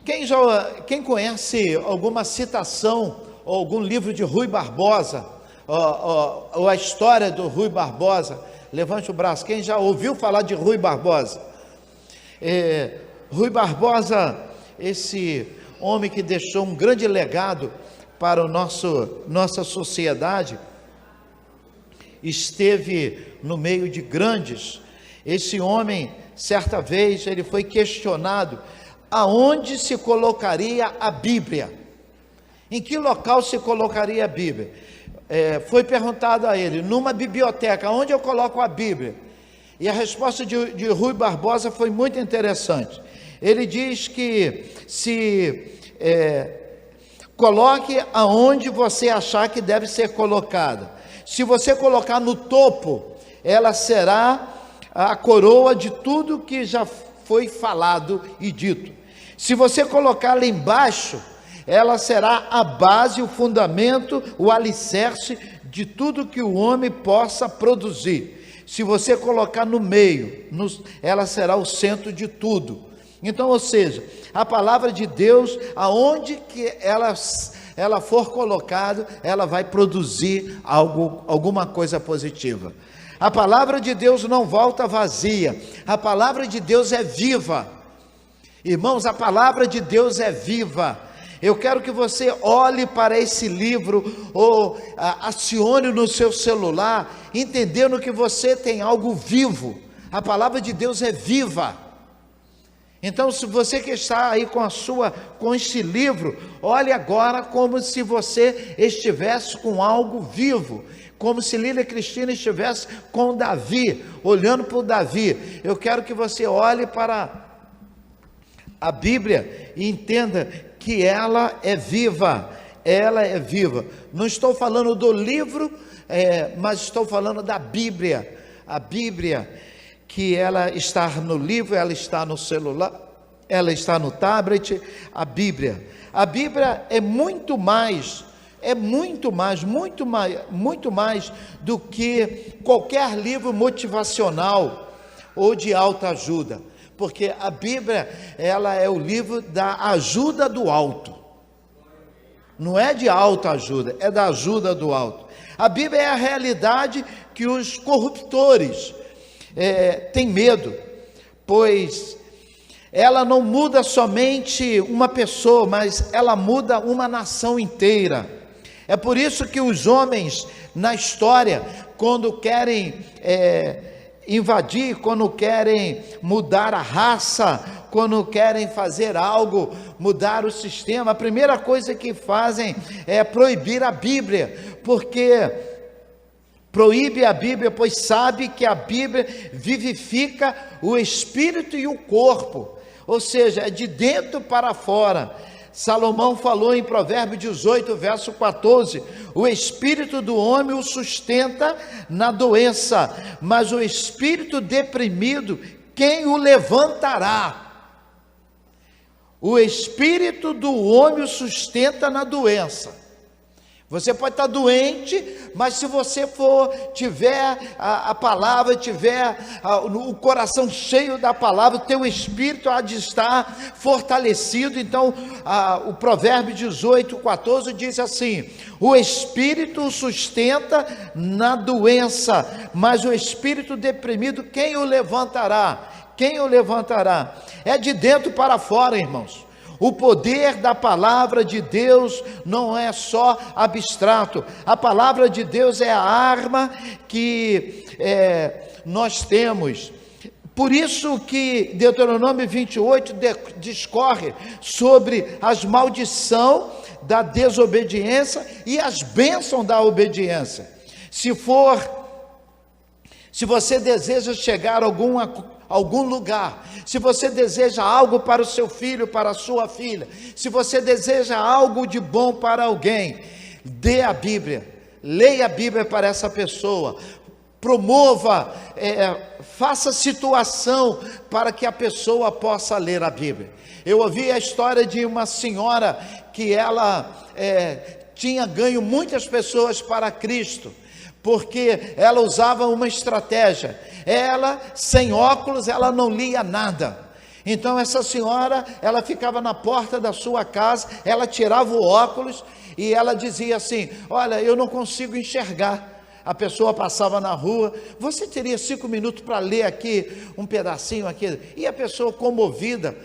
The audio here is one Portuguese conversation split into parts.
Quem conhece alguma citação ou algum livro de Rui Barbosa, ou a história do Rui Barbosa? Levante o braço. Quem já ouviu falar de Rui Barbosa? Rui Barbosa, esse homem que deixou um grande legado para nossa sociedade, esteve no meio de grandes. Esse homem, certa vez, ele foi questionado aonde se colocaria a Bíblia, em que local se colocaria a Bíblia. Foi perguntado a ele, numa biblioteca, onde eu coloco a Bíblia? E a resposta de Rui Barbosa foi muito interessante. Ele diz que coloque aonde você achar que deve ser colocada. Se você colocar no topo, ela será a coroa de tudo que já foi falado e dito. Se você colocar lá embaixo, ela será a base, o fundamento, o alicerce de tudo que o homem possa produzir. Se você colocar no meio, ela será o centro de tudo. Então, ou seja, a palavra de Deus, aonde que ela for colocada, ela vai produzir alguma coisa positiva. A palavra de Deus não volta vazia, a palavra de Deus é viva. Irmãos, a palavra de Deus é viva. Eu quero que você olhe para esse livro, ou acione no seu celular, entendendo que você tem algo vivo. A palavra de Deus é viva. Então, se você que está aí com este livro, olhe agora como se você estivesse com algo vivo, como se Lília Cristina estivesse com Davi, olhando para o Davi. Eu quero que você olhe para a Bíblia e entenda que ela é viva, ela é viva. Não estou falando do livro, mas estou falando da Bíblia. A Bíblia, que ela está no livro, ela está no celular, ela está no tablet. A Bíblia é muito mais do que qualquer livro motivacional ou de autoajuda, porque a Bíblia, ela é o livro da ajuda do alto, não é de autoajuda, é da ajuda do alto. A Bíblia é a realidade que os corruptores têm medo, pois ela não muda somente uma pessoa, mas ela muda uma nação inteira. É por isso que os homens na história, quando querem invadir, quando querem mudar a raça, quando querem fazer algo, mudar o sistema, a primeira coisa que fazem é proibir a Bíblia, porque proíbe a Bíblia, pois sabe que a Bíblia vivifica o espírito e o corpo, ou seja, é de dentro para fora. Salomão falou em Provérbios 18, verso 14, o espírito do homem o sustenta na doença, mas o espírito deprimido, quem o levantará? O espírito do homem o sustenta na doença. Você pode estar doente, mas se você tiver a palavra, tiver o coração cheio da palavra, o teu espírito há de estar fortalecido. Então, o Provérbio 18, 14 diz assim: o espírito o sustenta na doença, mas o espírito deprimido, quem o levantará? Quem o levantará? É de dentro para fora, irmãos. O poder da palavra de Deus não é só abstrato. A palavra de Deus é a arma que nós temos. Por isso que Deuteronômio 28 discorre sobre as maldições da desobediência e as bênçãos da obediência. Se você deseja chegar a algum lugar, se você deseja algo para o seu filho, para a sua filha, se você deseja algo de bom para alguém, dê a Bíblia, leia a Bíblia para essa pessoa, promova, faça situação para que a pessoa possa ler a Bíblia. Eu ouvi a história de uma senhora que ela tinha ganho muitas pessoas para Cristo, porque ela usava uma estratégia. Ela, sem óculos, ela não lia nada. Então essa senhora, ela ficava na porta da sua casa, ela tirava o óculos e ela dizia assim: olha, eu não consigo enxergar. A pessoa passava na rua: você teria 5 minutos para ler aqui um pedacinho aqui? E a pessoa comovida,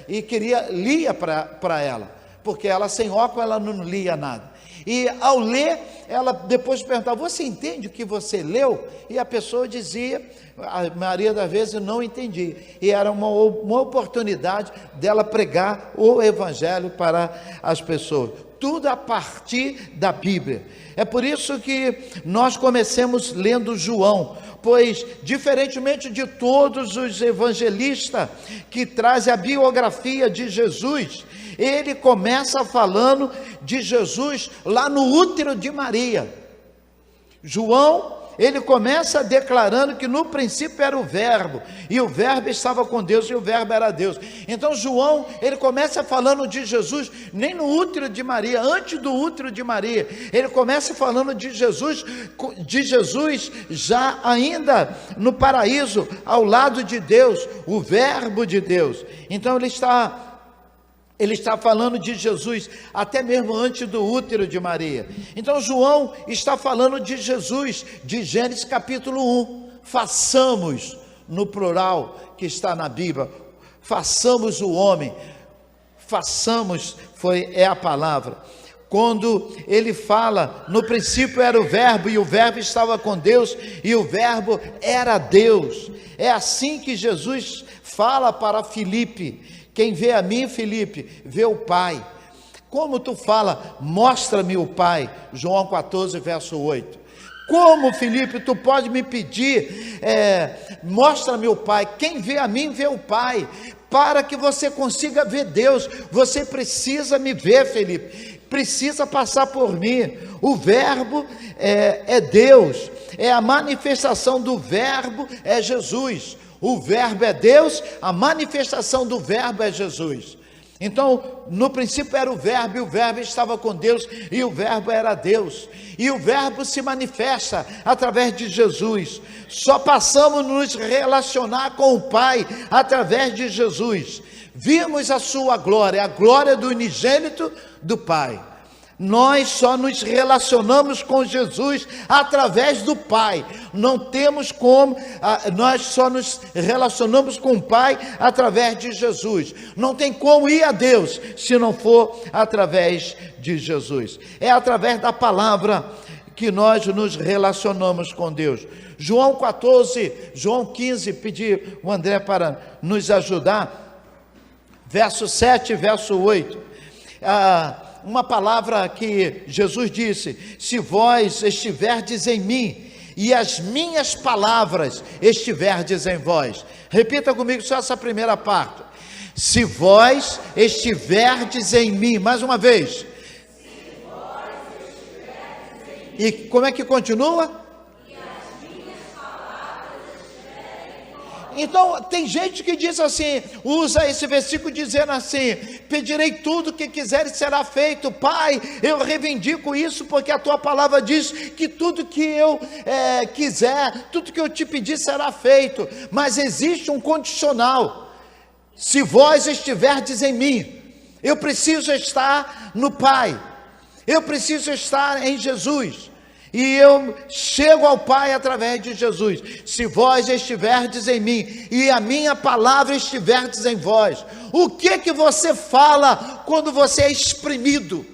e lia para ela, porque ela sem óculos, ela não lia nada. E ao ler, ela depois perguntava: você entende o que você leu? E a pessoa dizia, a maioria das vezes não entendi. E era uma oportunidade dela pregar o evangelho para as pessoas. Tudo a partir da Bíblia. É por isso que nós comecemos lendo João, pois, diferentemente de todos os evangelistas que trazem a biografia de Jesus, ele começa falando de Jesus lá no útero de Maria. João, ele começa declarando que no princípio era o verbo, e o verbo estava com Deus, e o verbo era Deus. Então João, ele começa falando de Jesus, nem no útero de Maria, antes do útero de Maria, ele começa falando de Jesus já ainda no paraíso, ao lado de Deus, o verbo de Deus. Então ele está falando de Jesus até mesmo antes do útero de Maria. Então João está falando de Jesus, de Gênesis capítulo 1. Façamos, no plural que está na Bíblia, façamos o homem. Façamos é a palavra. Quando ele fala, no princípio era o verbo, e o verbo estava com Deus, e o verbo era Deus. É assim que Jesus fala para Filipe: quem vê a mim, Filipe, vê o Pai. Como tu fala, mostra-me o Pai, João 14, verso 8. Como, Filipe, tu pode me pedir, mostra-me o Pai? Quem vê a mim, vê o Pai. Para que você consiga ver Deus, você precisa me ver, Filipe. Precisa passar por mim. O verbo é Deus, é a manifestação do verbo, é Jesus. O verbo é Deus, a manifestação do verbo é Jesus. Então, no princípio era o verbo, e o verbo estava com Deus, e o verbo era Deus. E o verbo se manifesta através de Jesus. Só passamos a nos relacionar com o Pai através de Jesus. Vimos a sua glória, a glória do unigênito do Pai. Nós só nos relacionamos com Jesus através do Pai. Não temos como, nós só nos relacionamos com o Pai através de Jesus. Não tem como ir a Deus se não for através de Jesus. É através da palavra que nós nos relacionamos com Deus. João 15, pedir o André para nos ajudar. Verso 7 e verso 8. Uma palavra que Jesus disse: se vós estiverdes em mim, e as minhas palavras estiverdes em vós. Repita comigo só essa primeira parte. Se vós estiverdes em mim, mais uma vez. Se vós estiverdes em mim. E como é que continua? Então, tem gente que diz assim, usa esse versículo dizendo assim: pedirei tudo que quiser e será feito. Pai, eu reivindico isso, porque a tua palavra diz que tudo que eu quiser, tudo que eu te pedir será feito. Mas existe um condicional: se vós estiverdes em mim. Eu preciso estar no Pai, eu preciso estar em Jesus. E eu chego ao Pai através de Jesus. Se vós estiverdes em mim, e a minha palavra estiverdes em vós. O que você fala quando você é exprimido?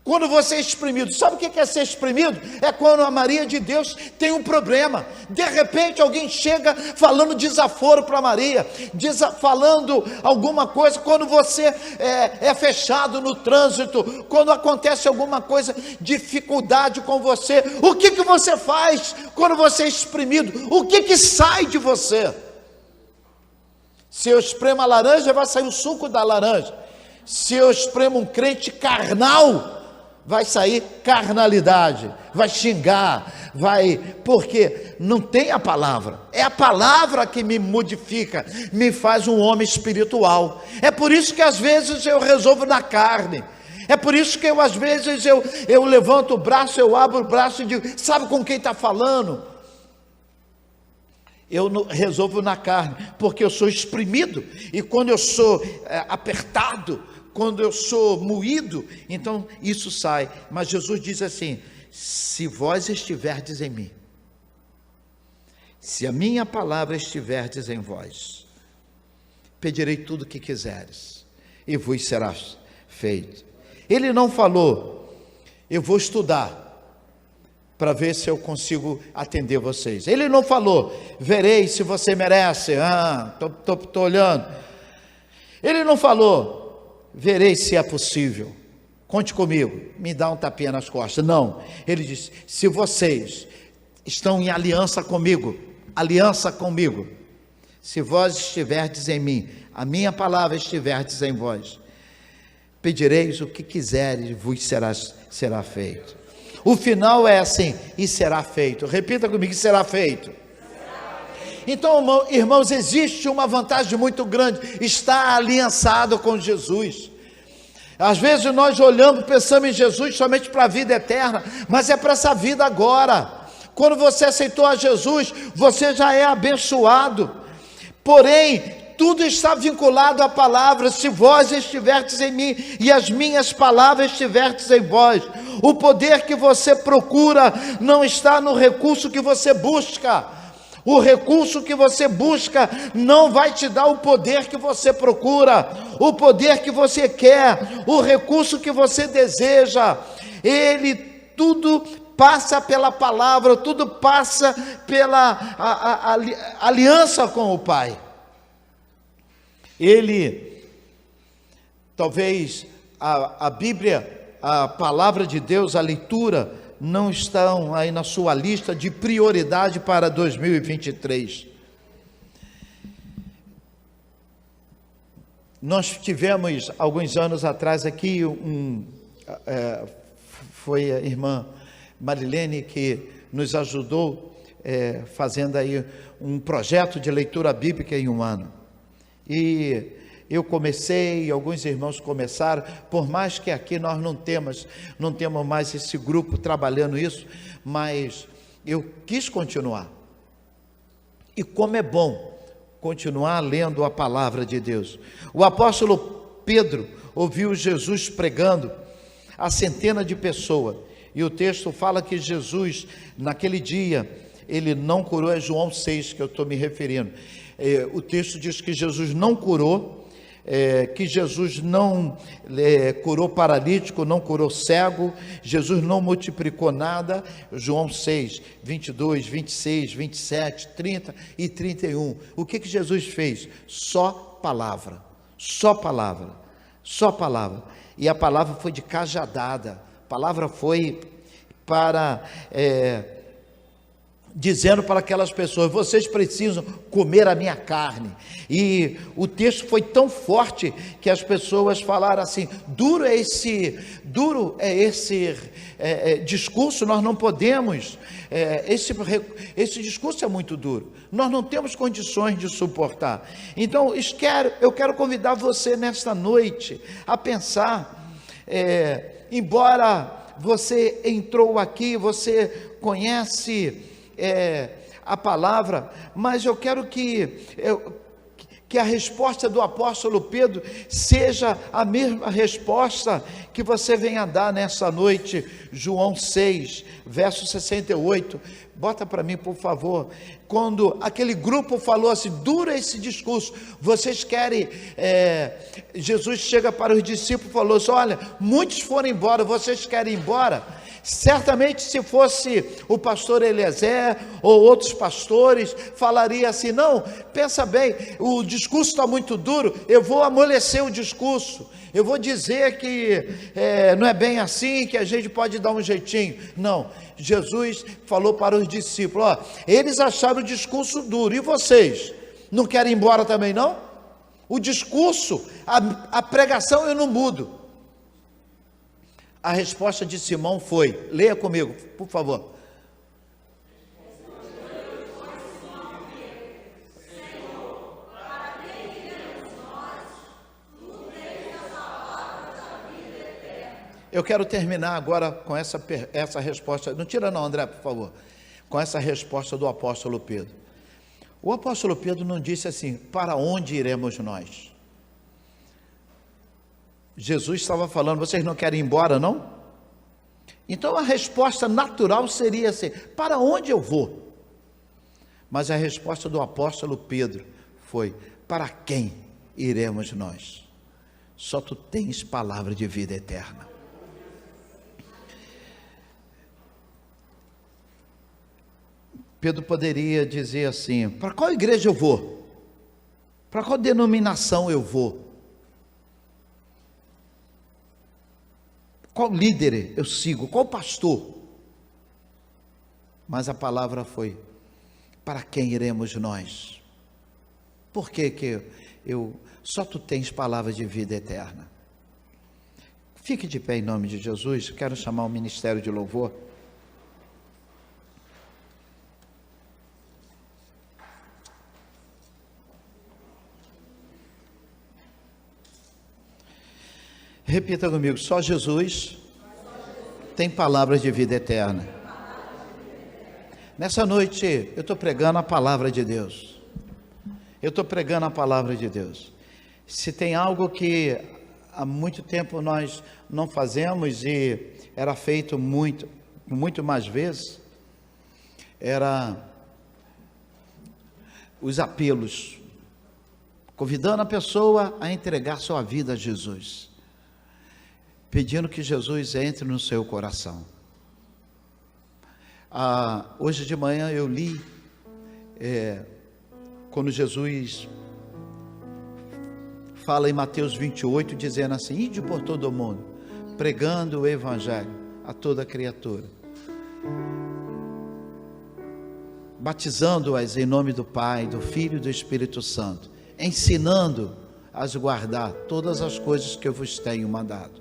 Quando você é exprimido, sabe o que é ser exprimido? É quando a Maria de Deus tem um problema. De repente alguém chega falando desaforo para Maria, falando alguma coisa. Quando você é fechado no trânsito, quando acontece alguma coisa, dificuldade com você, o que você faz quando você é exprimido? O que sai de você? Se eu espremo a laranja, vai sair o suco da laranja. Se eu espremo um crente carnal, vai sair carnalidade, vai xingar, porque não tem a palavra. É a palavra que me modifica, me faz um homem espiritual. É por isso que às vezes eu resolvo na carne. É por isso que às vezes eu levanto o braço, eu abro o braço e digo: sabe com quem está falando? eu resolvo na carne, porque eu sou exprimido, e quando eu sou apertado, quando eu sou moído, então isso sai. Mas Jesus diz assim: se vós estiverdes em mim, se a minha palavra estiverdes em vós, pedirei tudo o que quiseres, e vos será feito. Ele não falou: eu vou estudar para ver se eu consigo atender vocês. Ele não falou: verei se você merece, estou olhando. Ele não falou: verei se é possível, conte comigo, me dá um tapinha nas costas. Não, ele disse: se vocês estão em aliança comigo, se vós estiverdes em mim, a minha palavra estiverdes em vós, pedireis o que quiseres, vos será feito. O final é assim: e será feito. Repita comigo: e será feito. Então, irmãos, existe uma vantagem muito grande: estar aliançado com Jesus. Às vezes nós olhamos, pensamos em Jesus somente para a vida eterna, mas é para essa vida agora. Quando você aceitou a Jesus, você já é abençoado. Porém, tudo está vinculado à palavra: se vós estiverdes em mim e as minhas palavras estiverdes em vós. O poder que você procura não está no recurso que você busca. O recurso que você busca não vai te dar o poder que você procura, o poder que você quer, o recurso que você deseja. Ele tudo passa pela palavra, tudo passa pela aliança com o Pai. Ele, talvez a Bíblia, a palavra de Deus, a leitura, não estão aí na sua lista de prioridade para 2023. Nós tivemos, alguns anos atrás aqui, foi a irmã Marilene que nos ajudou, fazendo aí um projeto de leitura bíblica em um ano. E eu comecei, alguns irmãos começaram, por mais que aqui nós não temos mais esse grupo trabalhando isso, mas eu quis continuar. E como é bom continuar lendo a palavra de Deus. O apóstolo Pedro ouviu Jesus pregando a centenas de pessoas, e o texto fala que Jesus, naquele dia, ele não curou. É João 6 que eu estou me referindo. O texto diz que Jesus não curou, que Jesus não curou paralítico, não curou cego, Jesus não multiplicou nada. João 6, 22, 26, 27, 30 e 31. O que Jesus fez? Só palavra, só palavra, só palavra. E a palavra foi de cajadada, a palavra foi para... dizendo para aquelas pessoas: vocês precisam comer a minha carne. E o texto foi tão forte que as pessoas falaram assim: duro é esse discurso, nós não podemos, esse discurso é muito duro, nós não temos condições de suportar. Então eu quero convidar você nesta noite a pensar, embora você entrou aqui, você conhece a palavra, mas eu quero que a resposta do apóstolo Pedro seja a mesma resposta que você venha dar nessa noite. João 6, verso 68, bota para mim, por favor. Quando aquele grupo falou assim: dura esse discurso, vocês querem, Jesus chega para os discípulos e falou assim: olha, muitos foram embora, vocês querem ir embora? Certamente, se fosse o pastor Eliezer ou outros pastores, falaria assim: não, pensa bem, o discurso está muito duro, eu vou amolecer o discurso, eu vou dizer que não é bem assim, que a gente pode dar um jeitinho. Não, Jesus falou para os discípulos: ó, eles acharam o discurso duro, e vocês não querem ir embora também não? O discurso, a pregação eu não mudo. A resposta de Simão foi, leia comigo, por favor. Eu quero terminar agora com essa resposta. Não tira não, André, por favor. Com essa resposta do apóstolo Pedro. O apóstolo Pedro não disse assim: para onde iremos nós? Jesus estava falando: vocês não querem ir embora, não? Então a resposta natural seria assim: para onde eu vou? Mas a resposta do apóstolo Pedro foi: para quem iremos nós? Só tu tens palavra de vida eterna. Pedro poderia dizer assim: para qual igreja eu vou? Para qual denominação eu vou? Qual líder eu sigo? Qual pastor? Mas a palavra foi: para quem iremos nós? Por que só tu tens palavra de vida eterna? Fique de pé em nome de Jesus. Quero chamar o ministério de louvor. Repita comigo: só Jesus tem palavras de vida eterna. Nessa noite eu estou pregando a palavra de Deus. Eu estou pregando a palavra de Deus. Se tem algo que há muito tempo nós não fazemos e era feito muito mais vezes, era os apelos, convidando a pessoa a entregar sua vida a Jesus, pedindo que Jesus entre no seu coração. Hoje de manhã eu li, quando Jesus fala em Mateus 28, dizendo assim: ide por todo o mundo, pregando o evangelho a toda criatura, batizando-as em nome do Pai, do Filho e do Espírito Santo, ensinando-as a guardar todas as coisas que eu vos tenho mandado.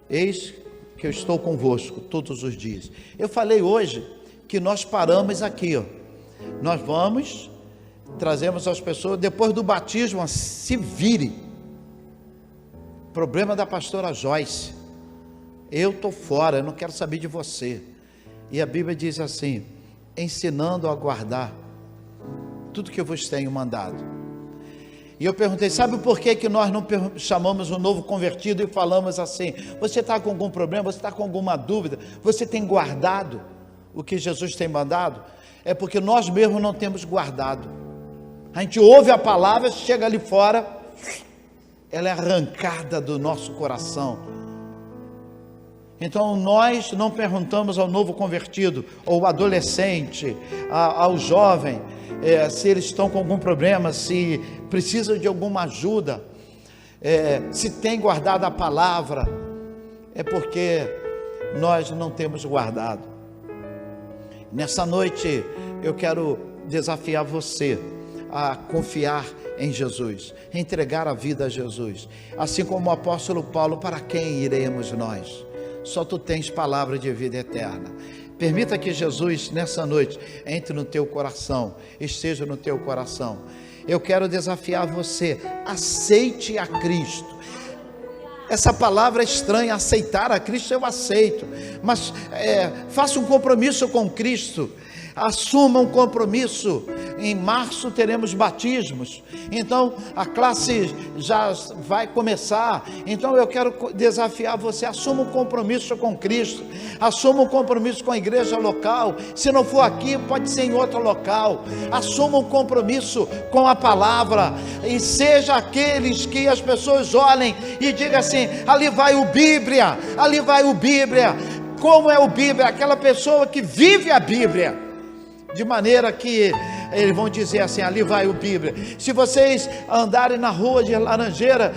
Eis que eu estou convosco todos os dias. Eu falei hoje que nós paramos aqui, nós vamos, trazemos as pessoas, depois do batismo, se vire. Problema da pastora Joyce: eu estou fora, eu não quero saber de você. E a Bíblia diz assim: ensinando a guardar tudo que eu vos tenho mandado. E eu perguntei: sabe por que nós não chamamos um novo convertido e falamos assim: você está com algum problema, você está com alguma dúvida, você tem guardado o que Jesus tem mandado? É porque nós mesmos não temos guardado. A gente ouve a palavra, chega ali fora, ela é arrancada do nosso coração. Então nós não perguntamos ao novo convertido, ou adolescente, ao jovem, se eles estão com algum problema, se precisam de alguma ajuda, se tem guardado a palavra. É porque nós não temos guardado. Nessa noite eu quero desafiar você a confiar em Jesus, entregar a vida a Jesus, assim como o apóstolo Paulo: para quem iremos nós? Só tu tens palavra de vida eterna. Permita que Jesus nessa noite entre no teu coração, esteja no teu coração. Eu quero desafiar você: aceite a Cristo. Essa palavra é estranha, aceitar a Cristo eu aceito, mas faça um compromisso com Cristo. Assuma um compromisso. Em março teremos batismos, então a classe já vai começar. Então eu quero desafiar você: assuma um compromisso com Cristo, assuma um compromisso com a igreja local. Se não for aqui, pode ser em outro local. Assuma um compromisso com a palavra, e seja aqueles que as pessoas olhem e digam assim: ali vai o Bíblia, ali vai o Bíblia. Como é o Bíblia? Aquela pessoa que vive a Bíblia, de maneira que eles vão dizer assim: ali vai o Bíblia. Se vocês andarem na rua de Laranjeira,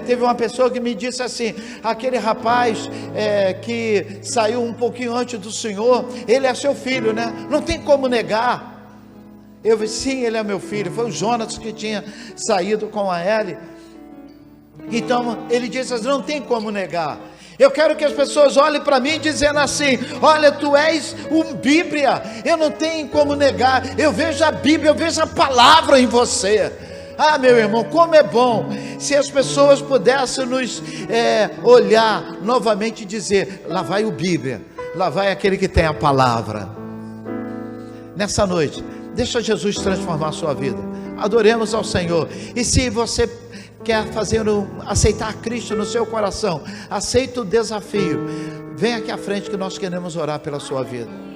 teve uma pessoa que me disse assim: aquele rapaz que saiu um pouquinho antes do Senhor, ele é seu filho, né? Não tem como negar. Eu disse: sim, ele é meu filho. Foi o Jonas que tinha saído com a Ellie. Então ele disse assim: não tem como negar. Eu quero que as pessoas olhem para mim dizendo assim: olha, tu és um Bíblia, eu não tenho como negar, eu vejo a Bíblia, eu vejo a palavra em você. Ah, meu irmão, como é bom se as pessoas pudessem nos olhar novamente e dizer: lá vai o Bíblia, lá vai aquele que tem a palavra. Nessa noite, Deixa Jesus transformar a sua vida. Adoremos ao Senhor. E se você quer aceitar Cristo no seu coração, aceita o desafio. Vem aqui à frente que nós queremos orar pela sua vida.